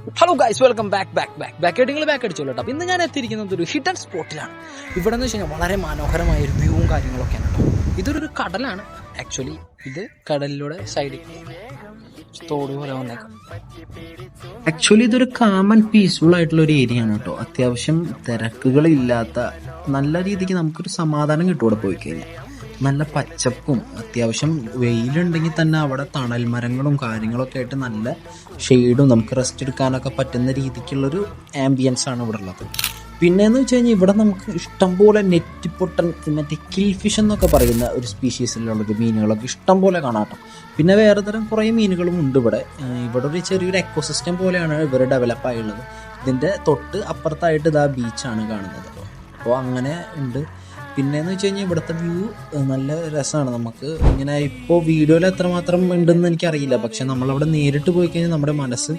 Hello guys, welcome back നിങ്ങൾ back അടിച്ചോളൂ കേട്ടോ. ഇന്ന് ഞാൻ എത്തിയിരിക്കുന്നത് ഒരു ഹിഡൻ സ്പോട്ടിലാണ്. ഇവിടെ എന്ന് വെച്ച് കഴിഞ്ഞാൽ വളരെ മനോഹരമായ ഒരു വ്യൂവും കാര്യങ്ങളൊക്കെയാണ് കേട്ടോ. ഇതൊരു കടലാണ് ആക്ച്വലി. ഇത് കടലിലൂടെ സൈഡിൽ തോട് പോലെ വന്നേക്കാം. ആക്ച്വലി ഇതൊരു കാം ആൻഡ് പീസ്ഫുൾ ആയിട്ടുള്ള ഒരു ഏരിയ ആണ് കേട്ടോ. അത്യാവശ്യം തിരക്കുകളില്ലാത്ത നല്ല രീതിക്ക് നമുക്കൊരു സമാധാനം കിട്ടും ഇവിടെ പോയി കഴിഞ്ഞാൽ. നല്ല പച്ചപ്പും അത്യാവശ്യം വെയിലുണ്ടെങ്കിൽ തന്നെ അവിടെ തണൽ മരങ്ങളും കാര്യങ്ങളൊക്കെ ആയിട്ട് നല്ല ഷെയ്ഡും നമുക്ക് റെസ്റ്റ് എടുക്കാനൊക്കെ പറ്റുന്ന രീതിക്കുള്ളൊരു ആംബിയൻസ് ആണ് ഇവിടെ ഉള്ളത്. പിന്നെയെന്ന് വെച്ച് കഴിഞ്ഞാൽ ഇവിടെ നമുക്ക് ഇഷ്ടംപോലെ നെറ്റിപ്പൊട്ടൻ, മറ്റേ കിൽ ഫിഷ് എന്നൊക്കെ പറയുന്ന ഒരു സ്പീഷീസിലുള്ളത് മീനുകളൊക്കെ ഇഷ്ടം പോലെ കാണാം കേട്ടോ. പിന്നെ വേറെ തരം കുറേ മീനുകളും ഉണ്ട് ഇവിടെ. ഇവിടെ ഒരു ചെറിയൊരു എക്കോസിസ്റ്റം പോലെയാണ് ഇവർ ഡെവലപ്പ് ആയുള്ളത്. ഇതിൻ്റെ തൊട്ട് അപ്പുറത്തായിട്ട് ഇതാ ബീച്ചാണ് കാണുന്നത്. അപ്പോൾ അങ്ങനെ ഉണ്ട്. പിന്നെയെന്ന് വെച്ച് കഴിഞ്ഞാൽ ഇവിടുത്തെ വ്യൂ നല്ല രസമാണ്. നമുക്ക് ഇങ്ങനെ ഇപ്പോൾ വീഡിയോയിൽ എത്രമാത്രം ഉണ്ടെന്ന് എനിക്കറിയില്ല, പക്ഷെ നമ്മളവിടെ നേരിട്ട് പോയി കഴിഞ്ഞാൽ നമ്മുടെ മനസ്സ്